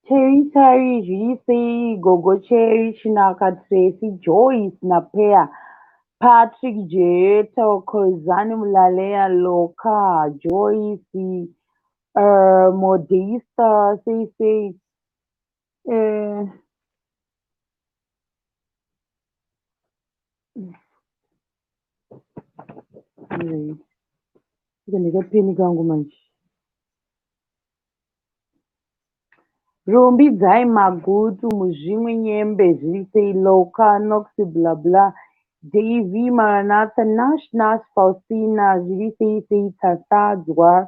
Cherry Terry, Jisi, Gogo Cherry, Shinaka Tracy, Joyce, Napea, Patrick Jeto, Kozani Mulalea, Loka, Joyce, Modista, Say, uh, wait, peni kangu manje. Rombi dzai magutu muzvimwe nyembe zvisei Loka, Nox, blah blah. Davy, Maranatha, Nash, Faustina, zvisei Tasadzwa,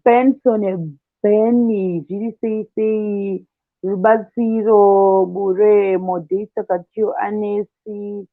Benson, Benny, zvisei Rubatsiro, Bure, Modesta, Katio, Anesi,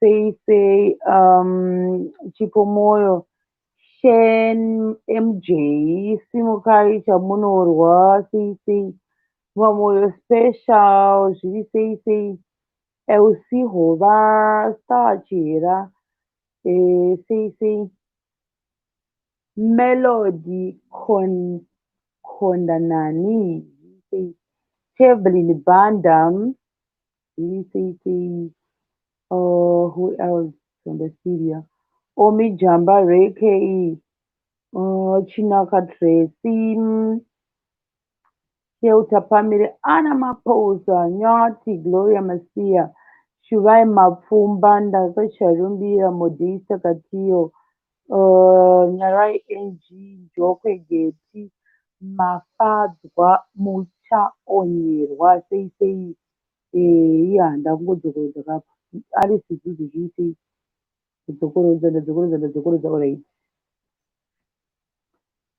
sei Chipomoyo, Shen, MJ, Simukari, Chamunorwa, sei Vamoyo Special, sei Elsie Hova, Starchira, sei Melody Kondanani, sei Evelyn Bandam, sei who else from the Syria? Omi Jamba Reke, Chinaka Tracy, Shelter Family, Anna Maposa, Nyati, Gloria Masia, Shuvai Mapfumba, Ndaka Sharumbira, Modista Katio, Nyarai NG, Jokwe Geti, Mafadzwa, Mucha Onyirwa, sei, yeah, ndakungodzokorodzwa kapo. Ari sidzidzo zviitei kudzokorodza alright.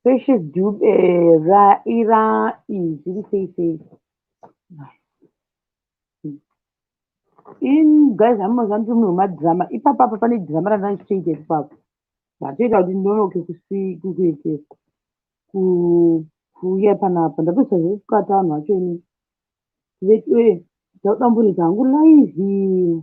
Precious Dube, Ira, sei. In guys, amazanti munhu wemadhirama ipapapa pane dhirama randanichitoita ipapo ndatoita kuti ndinonoke kuuya panapa ndatosazve kukata vanhu vacho ini ndadamburidza hangu live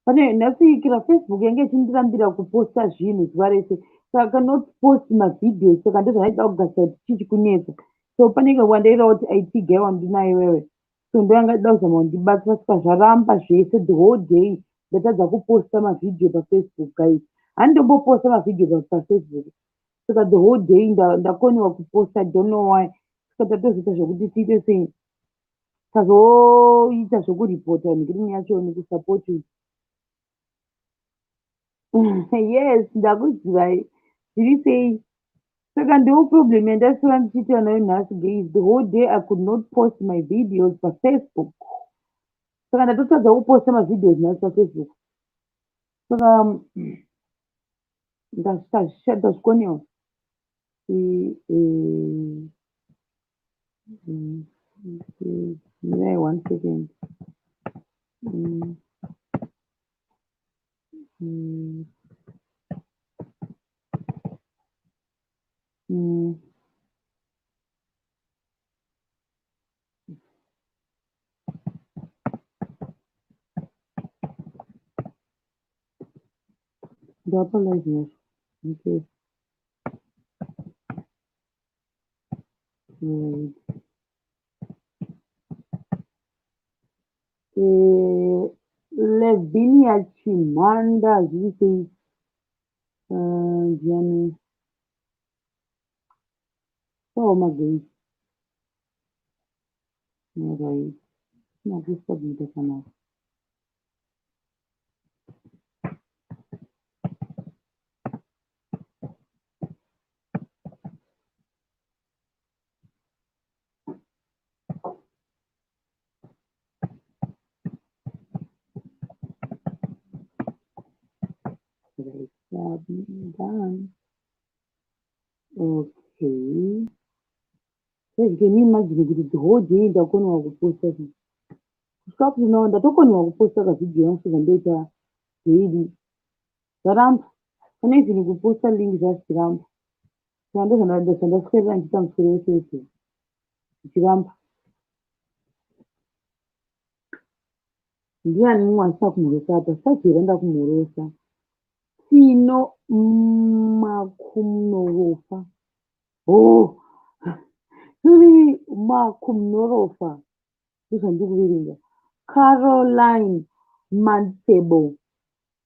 pane nhasiikira Facebook yange ichindirambira kuposta zvinhu zuva rese saka not post mavidhio saka ndozvanaida kugasira kuti chichikunetsa so panenge wandairawo kuti it guy wandinayo wewe so ndoyanga ndida kuzama kundibatsira saka zvaramba zvese the whole day ndatadza kuposta mavidhio pafacebook guys handitomboposta mavidhio pafacebook saka the whole day ndakoniwa kuposta don't know why saka tatozoita zvokuti tiite sei tazoita zvokuripota ngirini yacho nekusapoti yes ndakuziva zviri sei saka ndiwo problem yandasora ndichiita nayo nhasi guys the whole day I could not post my videos pafacebook saka ndatotadza kuposta mavidhios nhasi pafacebook saka ndazvikoniwa mirai 1 second ndapalive nacho okay Lavinia Chimanda zviri sei ndiani oh my god Alright. Nakusubmit kana. Right. Done. Okay. Yes, can you imagine kuti the whole day ndakoniwa kuposta kusvika kuno ndatokoniwa kuposta kavidhiyo yangu saka ndoita daily zvaramba pane izini kuposta link zvazviramba saka ndozvandaswedera ndichiita musoro wese wese zvichiramba ndiani mumwe asina kumhorosa apa sajera ndakumhorosa tino makumnorofa makumnorofa ndozvandikuverenga Caroline Mansebo,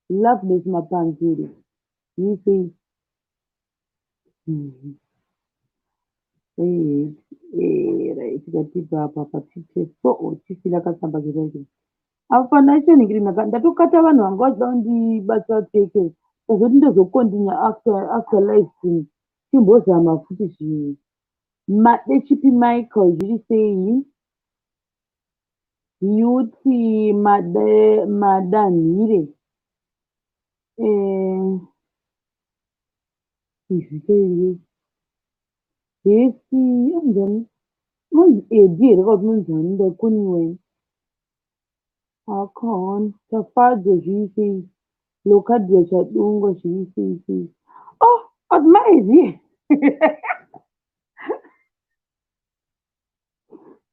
Loveless Mapanzuri. You see, right, tikatipa apa patite so tisila kasamba kiraiti apa naishoningiri ndatokata vanhu vanga vachida kundibata teke azoti ndozokondinya after live stream timbozama futi zvinhu madechipi michael zviri sei yuti madanhire izvikeii hesi anzani unonzi edi here kauti unonzani ndakoniwe akaona tafadzo zviri sei lokadhia chadungwa zviri sei sei oh admaizi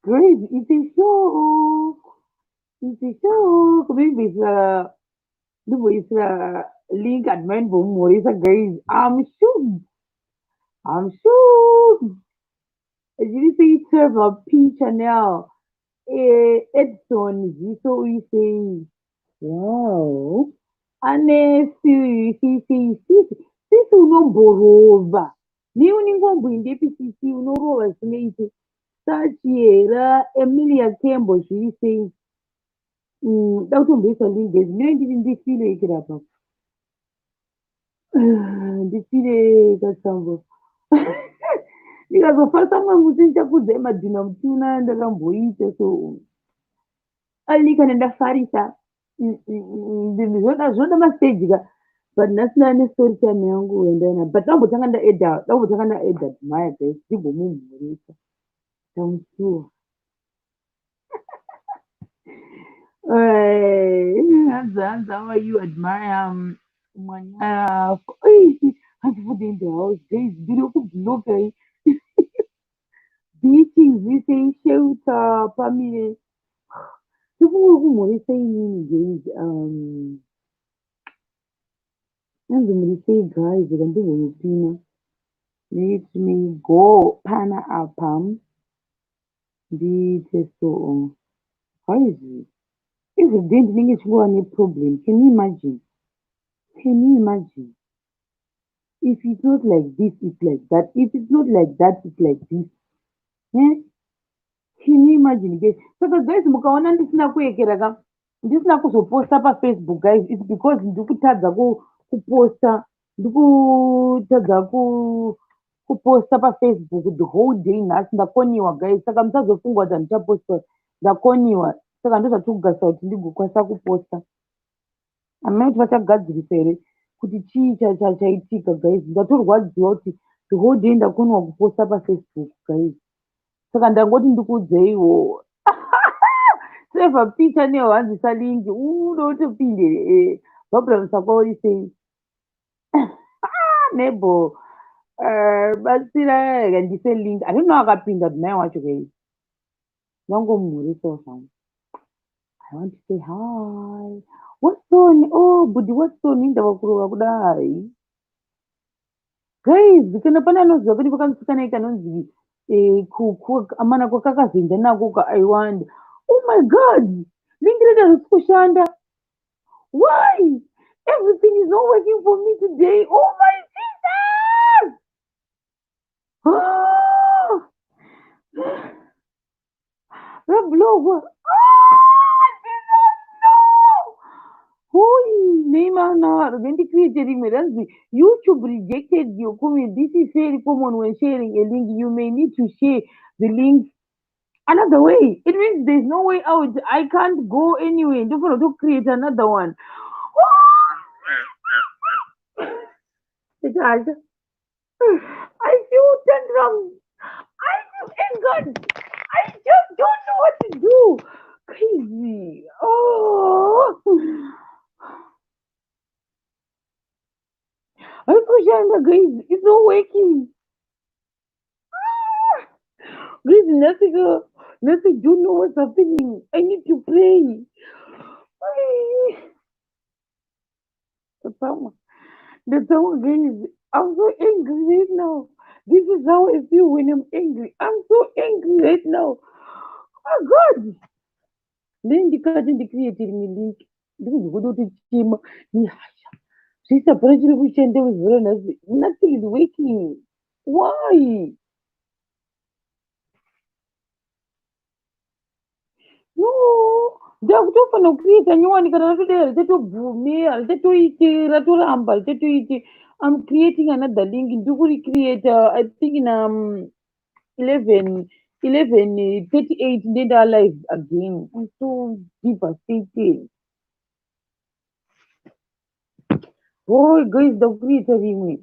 great it's a show kubimbiisa ndimboisa link admai ndimbomumhoresa guys I'm shocked. Zviri sei Trevor P Channel Edson Ziso uisei wow ane sisi unomborova ni uningomboindepi sisi unorova zvinoite sachiera Emilia Kembo zviri sei da kutomboisa link guys ndine ndiri ndifile ikirapa ndifile katsambo ndikazofasa mwe musi ndichakudzai madhina mutuna ndakamboita so alikana ndafarisa zvinoda masteji ka but ndasina nestori time yangu yandaina but dambotanga ndaedha maya guys ndimbomumhurisa tamusuwa hanzi how are you admire mwanya hanzi for the house guys ndiri kublokai beating zvise shelter pamire ndikuri kumhoresa inini guys hanzi muri sei guys kandimbomupina let me go pana apa ndiite so how is it every day ndinenge chingova neproblem can you imagine if it's not like this it's like that if it's not like that it's like this can you imagine guys saka guys mukaona ndisina kuekera ndisina kuzoposta pafacebook guys it's because ndikutadza kuposta ndikutadza kuposta pafacebook the whole day nhasi ndakoniwa guys saka musazofunga kuti handichaposta ndakoniwa saka ndozvatikugadzisa kuti ndigokwanisa kuposta amai kuti vachagadzirisa here kuti chii chaitika guys ndatorwadziwa kuti the whole day ndakoniwa kuposta pafacebook guys saka ndangoti ndikuudzeiwo Trevor P Channel hanzisa lingi unotopinde babura musakwauri sei nebo batsira ndise link handino akapinda mhai wacho guys nangomumhurisawo zvangu I want to say hi what's on oh buddy what's on indava kurova kudai guys kana pane anoziva kuti kwakamusikana kanonzi amana kwakakazinda nako kaaiwanda oh my god lingi reda risi kushanda why everything is not working for me today oh my jesus blog. Ah, no. Holy Neymar now going creating me. YouTube rejected your comment. This is very common when sharing a link. You may need to share the link another way. It means there's no way out. I can't go anywhere. Don't want to create another one. Because I feel tantrum. I feel angered. I just don't know what to do. Crazy. Oh. I push on guys. It's not working. Guys, nothing. Nothing. Don't know what's happening. I need to pray. Ay. The power. The power, guys. I'm so angry right now. This is how I feel when I'm angry. I'm so angry right now. Oh God. Then the cousin created me link. This is what to team. Sister, apparently we sent them with nothing is working. Why? No. Ndakutofana kuita nyowani kana ratodera richatobvumira richatoitira toramba richatoite. I'm creating another link. Ndikuri create I think in 11 38 ndenda alive again. I'm so devastated. Oh guys, the creator rimwe.